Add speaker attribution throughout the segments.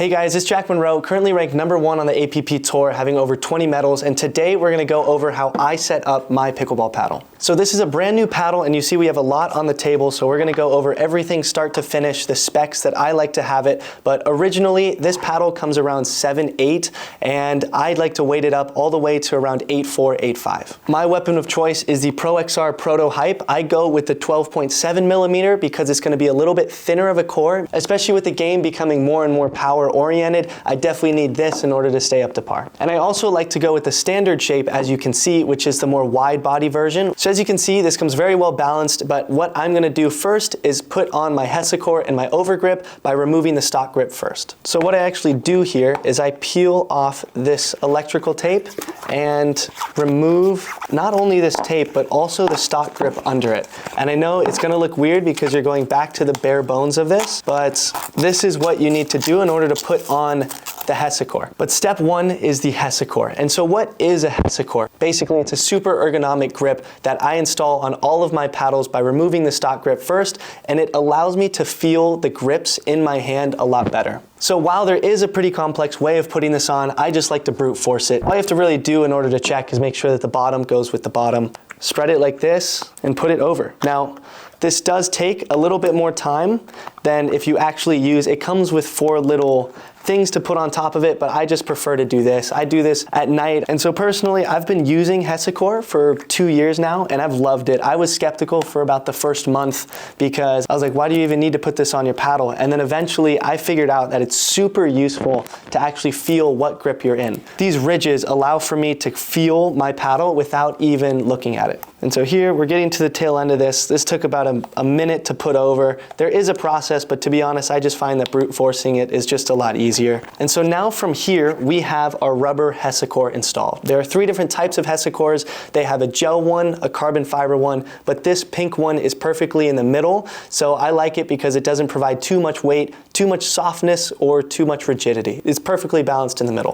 Speaker 1: Hey guys, it's Jack Monroe, currently ranked #1 on the APP Tour, having over 20 medals, and today we're gonna go over how I set up my pickleball paddle. So this is a brand new paddle, and you see we have a lot on the table, so we're gonna go over everything start to finish, the specs that I like to have it, but originally this paddle comes around 7.8, and I'd like to weight it up all the way to around 8.4, 8.5. My weapon of choice is the Pro XR ProtoHype. I go with the 12.7 millimeter because it's gonna be a little bit thinner of a core, especially with the game becoming more and more power oriented. I definitely need this in order to stay up to par. And I also like to go with the standard shape, as you can see, which is the more wide body version. So as you can see, this comes very well balanced, but what I'm gonna do first is put on my Hesacore and my overgrip by removing the stock grip first. So what I actually do here is I peel off this electrical tape and remove not only this tape, but also the stock grip under it. And I know it's gonna look weird because you're going back to the bare bones of this, but this is what you need to do in order to put on the Hesacore. But step one is the Hesacore. And so what is a Hesacore? Basically, it's a super ergonomic grip that I install on all of my paddles by removing the stock grip first, and it allows me to feel the grips in my hand a lot better. So while there is a pretty complex way of putting this on, I just like to brute force it. All you have to really do in order to check is make sure that the bottom goes with the bottom. Spread it like this and put it over. Now, this does take a little bit more time than if you actually use, it comes with 4 little things to put on top of it, but I just prefer to do this. I do this at night. And so personally, I've been using Hesacore for 2 years now, and I've loved it. I was skeptical for about the first month because I was like, why do you even need to put this on your paddle? And then eventually I figured out that it's super useful to actually feel what grip you're in. These ridges allow for me to feel my paddle without even looking at it. And so here we're getting to the tail end of this. This took about a minute to put over. There is a process, but to be honest, I just find that brute forcing it is just a lot easier. And so now from here, we have our rubber Hesacore installed. There are 3 different types of Hesacores. They have a gel one, a carbon fiber one, but this pink one is perfectly in the middle. So I like it because it doesn't provide too much weight, too much softness, or too much rigidity. It's perfectly balanced in the middle.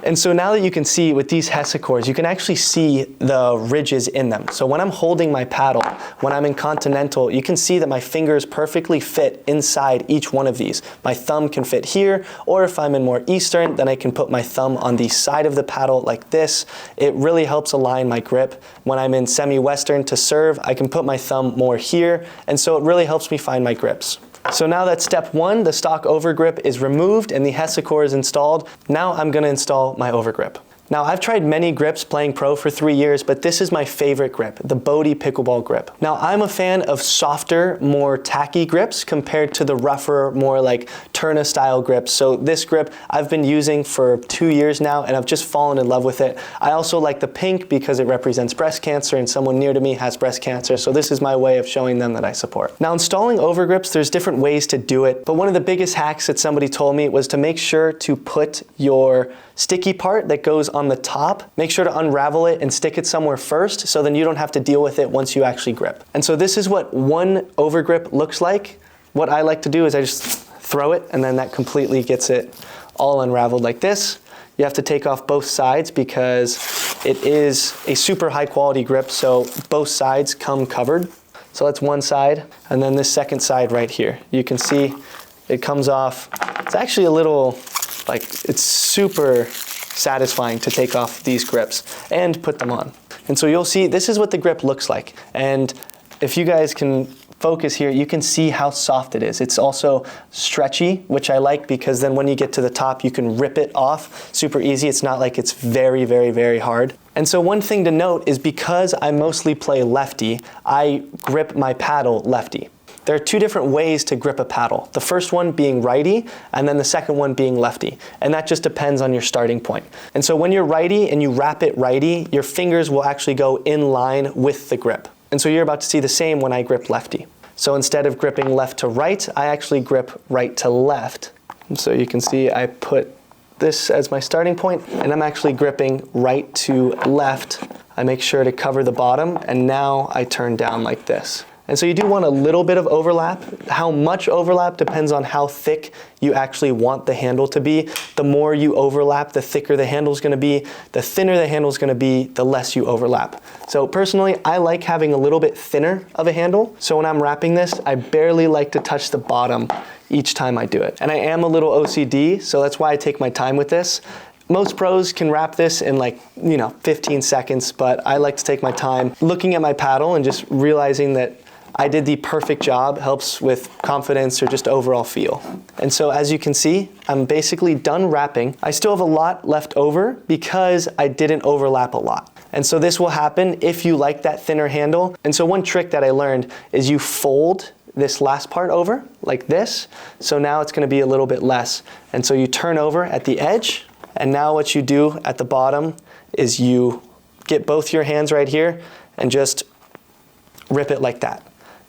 Speaker 1: And so now that you can see with these Hesacores, you can actually see the ridges in them. So when I'm holding my paddle, when I'm in continental, you can see that my fingers perfectly fit inside each one of these. My thumb can fit here, or if I'm in more Eastern, then I can put my thumb on the side of the paddle like this. It really helps align my grip. When I'm in semi-Western to serve, I can put my thumb more here, and so it really helps me find my grips. So now that step 1, the stock overgrip is removed and the Hesacore is installed, now I'm gonna install my overgrip. Now I've tried many grips playing pro for 3 years, but this is my favorite grip, the Bodhi pickleball grip. Now I'm a fan of softer, more tacky grips compared to the rougher, more like Turna style grips. So this grip I've been using for 2 years now and I've just fallen in love with it. I also like the pink because it represents breast cancer and someone near to me has breast cancer. So this is my way of showing them that I support. Now installing overgrips, there's different ways to do it, but one of the biggest hacks that somebody told me was to make sure to put your sticky part that goes on the top, make sure to unravel it and stick it somewhere first so then you don't have to deal with it once you actually grip. And so this is what one overgrip looks like. What I like to do is I just throw it and then that completely gets it all unraveled like this. You have to take off both sides because it is a super high quality grip, so both sides come covered. So that's one side, and then this second side right here. You can see it comes off. It's actually a little, like, it's super satisfying to take off these grips and put them on. And so you'll see this is what the grip looks like. And if you guys can focus here, you can see how soft it is. It's also stretchy, which I like because then when you get to the top, you can rip it off super easy. It's not like it's very, very, very hard. And so one thing to note is because I mostly play lefty, I grip my paddle lefty. There are 2 different ways to grip a paddle. The first one being righty, and then the second one being lefty. And that just depends on your starting point. And so when you're righty and you wrap it righty, your fingers will actually go in line with the grip. And so you're about to see the same when I grip lefty. So instead of gripping left to right, I actually grip right to left. And so you can see I put this as my starting point, and I'm actually gripping right to left. I make sure to cover the bottom, and now I turn down like this. And so you do want a little bit of overlap. How much overlap depends on how thick you actually want the handle to be. The more you overlap, the thicker the handle is going to be. The thinner the handle is going to be, the less you overlap. So personally, I like having a little bit thinner of a handle. So when I'm wrapping this, I barely like to touch the bottom each time I do it. And I am a little OCD, so that's why I take my time with this. Most pros can wrap this in like, 15 seconds, but I like to take my time looking at my paddle and just realizing that I did the perfect job helps with confidence or just overall feel. And so as you can see, I'm basically done wrapping. I still have a lot left over because I didn't overlap a lot. And so this will happen if you like that thinner handle. And so one trick that I learned is you fold this last part over like this. So now it's gonna be a little bit less. And so you turn over at the edge, and now what you do at the bottom is you get both your hands right here and just rip it like that.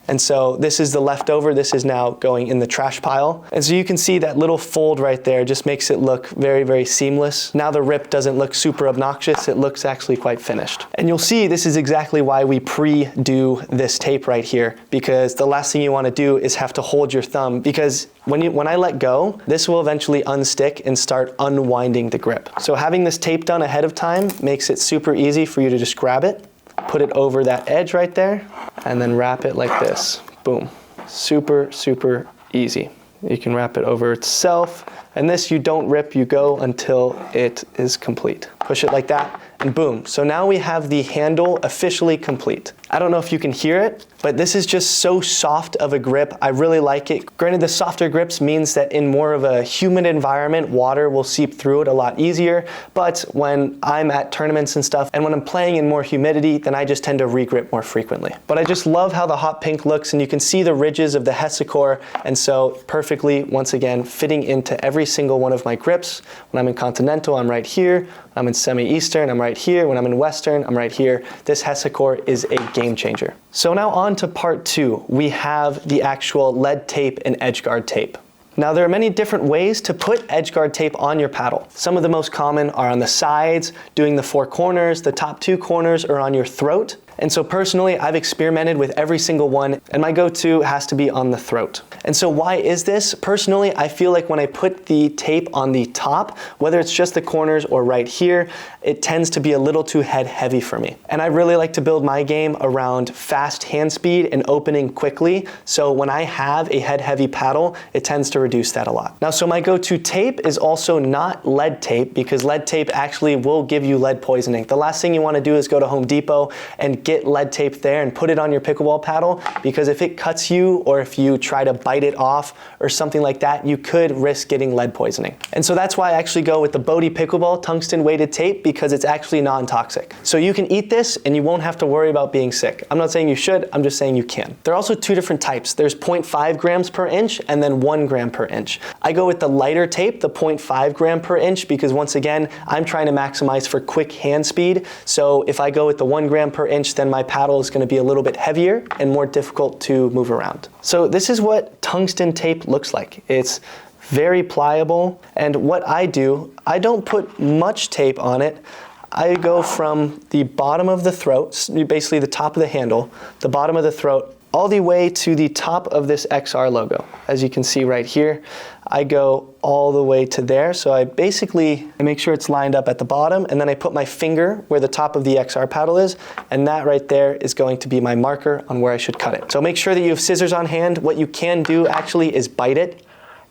Speaker 1: And so this is the leftover. This is now going in the trash pile. And so you can see that little fold right there just makes it look very, very seamless. Now the rip doesn't look super obnoxious. It looks actually quite finished. And you'll see this is exactly why we pre-do this tape right here, because the last thing you want to do is have to hold your thumb, because when I let go, this will eventually unstick and start unwinding the grip. So having this tape done ahead of time makes it super easy for you to just grab it, put it over that edge right there, and then wrap it like this. Boom. Super, super easy. You can wrap it over itself, and this you don't rip, you go until it is complete. Push it like that, and boom. So now we have the handle officially complete. I don't know if you can hear it, but this is just so soft of a grip. I really like it. Granted, the softer grips means that in more of a humid environment, water will seep through it a lot easier. But when I'm at tournaments and stuff, and when I'm playing in more humidity, then I just tend to re-grip more frequently. But I just love how the hot pink looks, and you can see the ridges of the Hesacore, and so perfectly, once again, fitting into every single one of my grips. When I'm in Continental, I'm right here. When I'm in Semi-Eastern, I'm right here. When I'm in Western, I'm right here. This Hesacore is a game changer. So now on to part 2. We have the actual lead tape and edge guard tape. Now there are many different ways to put edge guard tape on your paddle. Some of the most common are on the sides, doing the 4 corners, the top 2 corners, or on your throat. And so personally, I've experimented with every single one, and my go-to has to be on the throat. And so why is this? Personally, I feel like when I put the tape on the top, whether it's just the corners or right here, it tends to be a little too head heavy for me. And I really like to build my game around fast hand speed and opening quickly. So when I have a head heavy paddle, it tends to reduce that a lot. Now, so my go-to tape is also not lead tape, because lead tape actually will give you lead poisoning. The last thing you want to do is go to Home Depot and get lead tape there and put it on your pickleball paddle, because if it cuts you or if you try to bite it off or something like that, you could risk getting lead poisoning. And so that's why I actually go with the Bodhi pickleball tungsten weighted tape, because it's actually non-toxic. So you can eat this and you won't have to worry about being sick. I'm not saying you should, I'm just saying you can. There are also 2 different types. There's 0.5 grams per inch and then 1 gram per inch. I go with the lighter tape, the 0.5 gram per inch, because once again, I'm trying to maximize for quick hand speed. So if I go with the 1 gram per inch, then my paddle is going to be a little bit heavier and more difficult to move around. So this is what tungsten tape looks like. It's very pliable, and what I do, I don't put much tape on it. I go from the bottom of the throat, basically the top of the handle, the bottom of the throat, all the way to the top of this XR logo. As you can see right here, I go all the way to there. So I make sure it's lined up at the bottom, and then I put my finger where the top of the XR paddle is, and that right there is going to be my marker on where I should cut it. So make sure that you have scissors on hand. What you can do actually is bite it,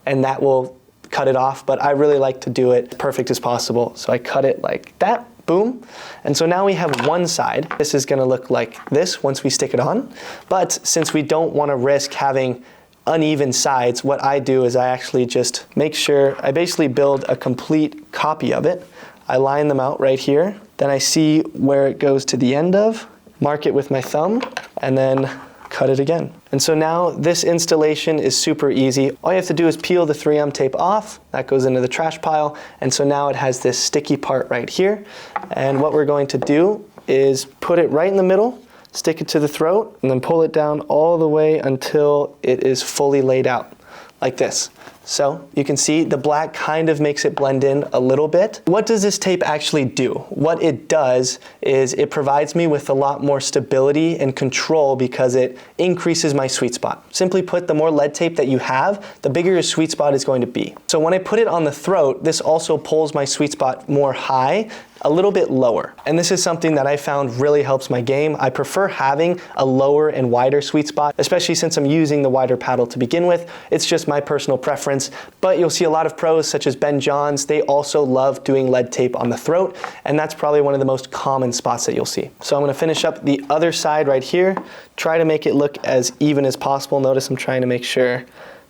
Speaker 1: and that will cut it off, but I really like to do it perfect as possible. So I cut it like that. Boom. And so now we have one side. This is going to look like this once we stick it on. But since we don't want to risk having uneven sides, what I do is I actually just make sure, I basically build a complete copy of it. I line them out right here. Then I see where it goes to the end of, mark it with my thumb, and then cut it again. And so now this installation is super easy. All you have to do is peel the 3M tape off. That goes into the trash pile. And so now it has this sticky part right here. And what we're going to do is put it right in the middle, stick it to the throat, and then pull it down all the way until it is fully laid out, like this. So you can see the black kind of makes it blend in a little bit. What does this tape actually do? What it does is it provides me with a lot more stability and control because it increases my sweet spot. Simply put, the more lead tape that you have, the bigger your sweet spot is going to be. So when I put it on the throat, this also pulls my sweet spot more high, a little bit lower. And this is something that I found really helps my game. I prefer having a lower and wider sweet spot, especially since I'm using the wider paddle to begin with. It's just my personal preference, but you'll see a lot of pros such as Ben Johns, they also love doing lead tape on the throat, and that's probably one of the most common spots that you'll see. So I'm gonna finish up the other side right here, try to make it look as even as possible. Notice I'm trying to make sure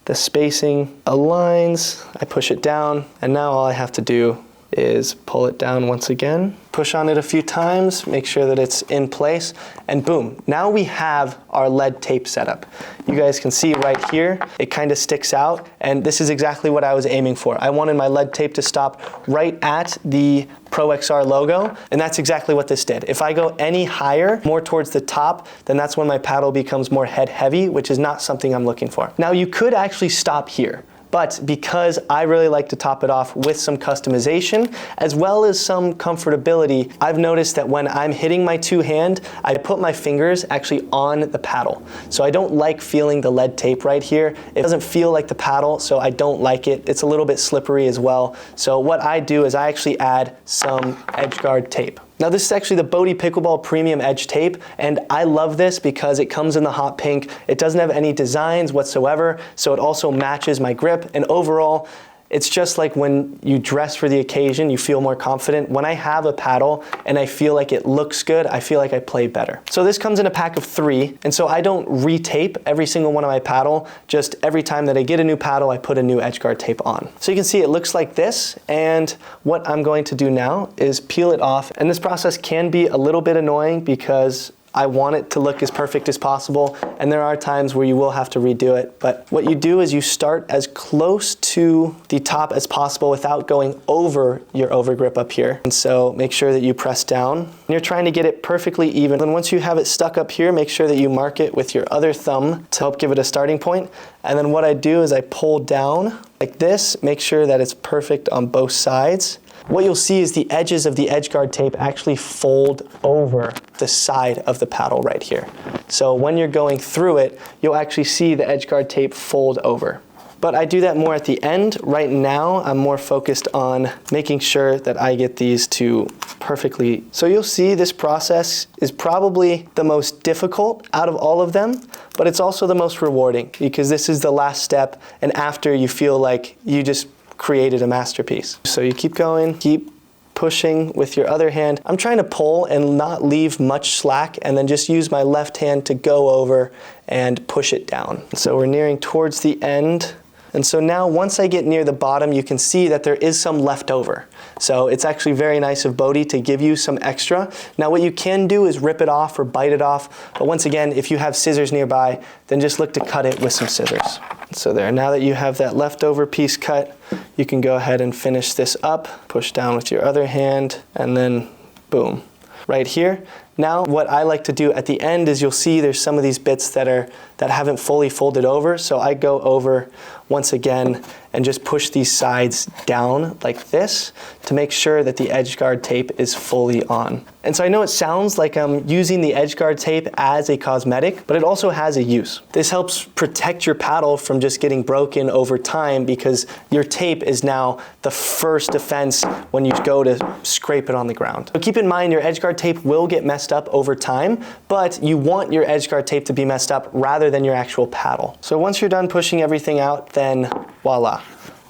Speaker 1: the spacing aligns. I push it down, and now all I have to do is pull it down once again, push on it a few times, make sure that it's in place, and boom, now we have our lead tape setup. You guys can see right here, it kind of sticks out, and this is exactly what I was aiming for. I wanted my lead tape to stop right at the Pro XR logo, and that's exactly what this did. If I go any higher, more towards the top, then that's when my paddle becomes more head heavy, which is not something I'm looking for. Now you could actually stop here, but because I really like to top it off with some customization, as well as some comfortability, I've noticed that when I'm hitting my two hand, I put my fingers actually on the paddle. So I don't like feeling the lead tape right here. It doesn't feel like the paddle, so I don't like it. It's a little bit slippery as well. So what I do is I actually add some edge guard tape. Now this is actually the Bodhi Pickleball Premium Edge Tape, and I love this because it comes in the hot pink. It doesn't have any designs whatsoever, so it also matches my grip, and overall, it's just like when you dress for the occasion, you feel more confident. When I have a paddle and I feel like it looks good, I feel like I play better. So this comes in a pack of 3, and so I don't retape every single one of my paddle. Just every time that I get a new paddle, I put a new edge guard tape on. So you can see it looks like this, and what I'm going to do now is peel it off. And this process can be a little bit annoying because I want it to look as perfect as possible, and there are times where you will have to redo it. But what you do is you start as close to the top as possible without going over your overgrip up here. And so make sure that you press down. And you're trying to get it perfectly even. And once you have it stuck up here, make sure that you mark it with your other thumb to help give it a starting point. And then what I do is I pull down like this, make sure that it's perfect on both sides. What you'll see is the edges of the edge guard tape actually fold over the side of the paddle right here. So when you're going through it, you'll actually see the edge guard tape fold over. But I do that more at the end. Right now, I'm more focused on making sure that I get these to perfectly. So you'll see this process is probably the most difficult out of all of them, but it's also the most rewarding because this is the last step, and after you feel like you just created a masterpiece. So you keep going, keep pushing with your other hand. I'm trying to pull and not leave much slack, and then just use my left hand to go over and push it down. So we're nearing towards the end. And so now once I get near the bottom, you can see that there is some left over. So it's actually very nice of Bodhi to give you some extra. Now what you can do is rip it off or bite it off. But once again, if you have scissors nearby, then just look to cut it with some scissors. So there, now that you have that leftover piece cut, you can go ahead and finish this up. Push down with your other hand, and then boom, right here. Now what I like to do at the end is you'll see there's some of these bits that haven't fully folded over. So I go over once again and just push these sides down like this to make sure that the edge guard tape is fully on. And so I know it sounds like I'm using the edge guard tape as a cosmetic, but it also has a use. This helps protect your paddle from just getting broken over time because your tape is now the first defense when you go to scrape it on the ground. So keep in mind your edge guard tape will get messed up over time, but you want your edge guard tape to be messed up rather than your actual paddle. So once you're done pushing everything out, then voila.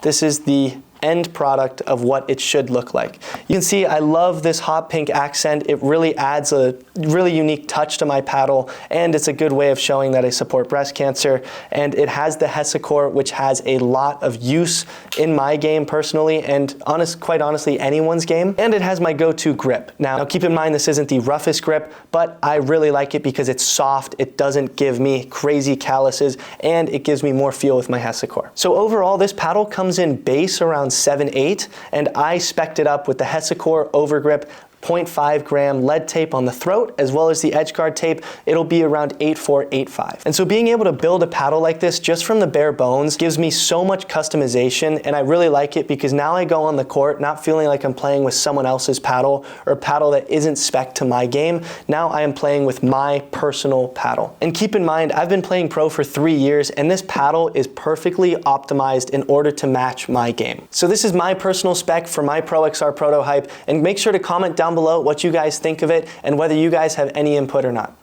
Speaker 1: This is the end product of what it should look like. You can see I love this hot pink accent. It really adds a really unique touch to my paddle, and it's a good way of showing that I support breast cancer. And it has the Hesacore, which has a lot of use in my game personally, and quite honestly anyone's game. And it has my go-to grip. Now keep in mind this isn't the roughest grip, but I really like it because it's soft, it doesn't give me crazy calluses, and it gives me more feel with my Hesacore. So overall, this paddle comes in base around 7.8, and I spec'd it up with the Hesacore overgrip 0.5 gram lead tape on the throat, as well as the edge guard tape, it'll be around 8485. And so being able to build a paddle like this just from the bare bones gives me so much customization, and I really like it because now I go on the court not feeling like I'm playing with someone else's paddle or a paddle that isn't spec to my game. Now I am playing with my personal paddle. And keep in mind, I've been playing pro for 3 years, and this paddle is perfectly optimized in order to match my game. So this is my personal spec for my Pro XR ProtoHype, and make sure to comment down below what you guys think of it and whether you guys have any input or not.